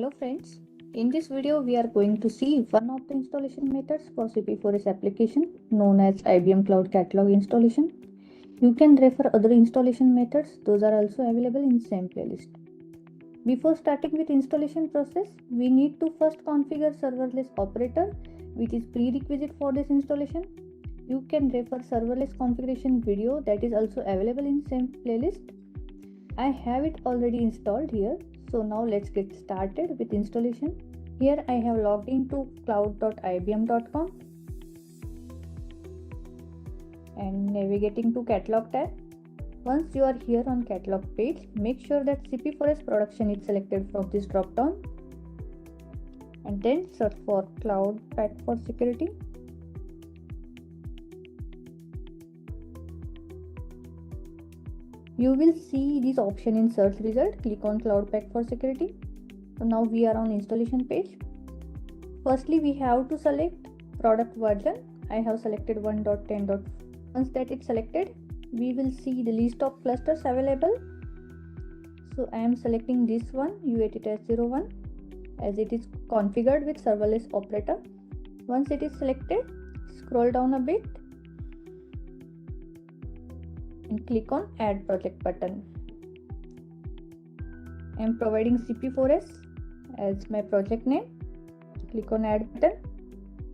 Hello friends, in this video we are going to see one of the installation methods for CP4S application known as IBM Cloud Catalog installation. You can refer other installation methods, those are also available in same playlist. Before starting with installation process, we need to first configure serverless operator, which is prerequisite for this installation. You can refer serverless configuration video that is also available in same playlist. I have it already installed here. So now let's get started with installation. Here I have logged into cloud.ibm.com and navigating to catalog tab. Once you are here on catalog page, make sure that CP4S production is selected from this drop down and then search for Cloud Pak for security. You will see this option in search result. Click on Cloud Pak for security. So now we are on installation page. Firstly, we have to select product version. I have selected 1.10. Once that is selected, we will see the list of clusters available. So I am selecting this one, U80-01, as it is configured with serverless operator. Once it is selected, scroll down a bit and click on Add Project button. I am providing CP4S as my project name. Click on Add button.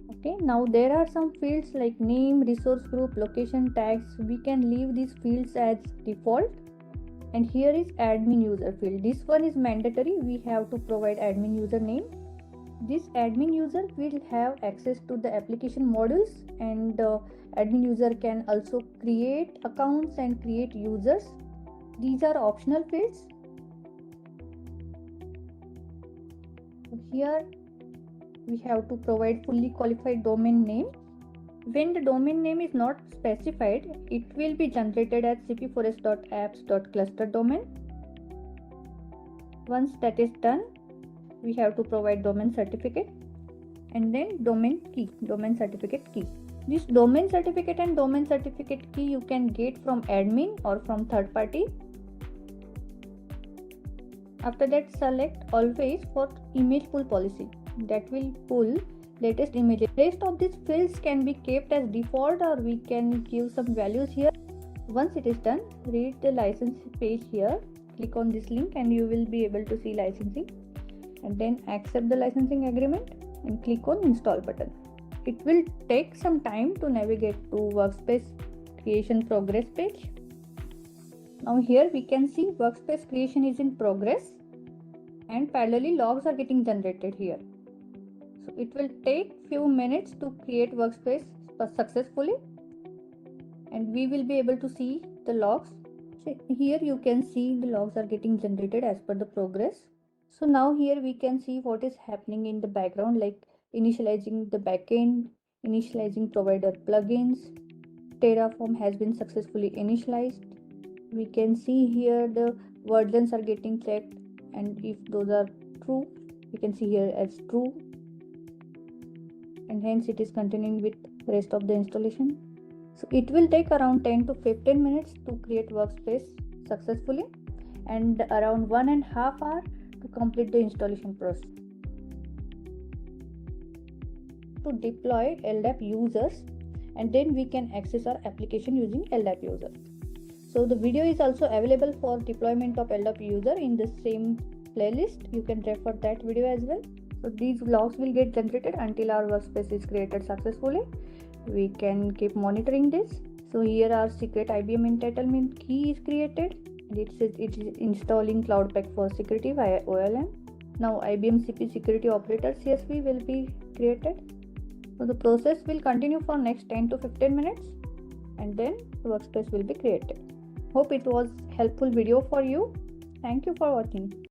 Okay, now there are some fields like name, resource group, location, tags. We can leave these fields as default. And here is admin user field. This one is mandatory. We have to provide admin user name. This admin user will have access to the application modules, and admin user can also create accounts and create users. These are optional fields. Here we have to provide fully qualified domain name. When the domain name is not specified, it will be generated as cp4s.apps.cluster domain. Once that is done, we have to provide domain certificate and then domain key, domain certificate key. This domain certificate and domain certificate key you can get from admin or from third party. After that, select always for image pool policy. That will pull latest images. Rest of these fields can be kept as default or we can give some values here. Once it is done, read the license page here. Click on this link and you will be able to see licensing. And then accept the licensing agreement and click on install button. It will take some time to navigate to workspace creation progress page. Now here we can see workspace creation is in progress and parallelly logs are getting generated here. So it will take few minutes to create workspace successfully and we will be able to see the logs. So here you can see the logs are getting generated as per the progress. So now here we can see what is happening in the background, like initializing the backend, initializing provider plugins. Terraform has been successfully initialized. We can see here the versions are getting checked, and if those are true, we can see here as true, and hence it is continuing with the rest of the installation. So it will take around 10 to 15 minutes to create workspace successfully and around 1.5 hours to complete the installation process. To deploy LDAP users, and then we can access our application using LDAP user. So the video is also available for deployment of LDAP user in the same playlist. You can refer that video as well. So these logs will get generated until our workspace is created successfully. We can keep monitoring this. So here our secret IBM entitlement key is created. It says it is installing Cloud Pak for security via OLM. Now IBM CP security operator CSV will be created. So the process will continue for next 10 to 15 minutes and then the workspace will be created. Hope it was helpful video for you. Thank you for watching.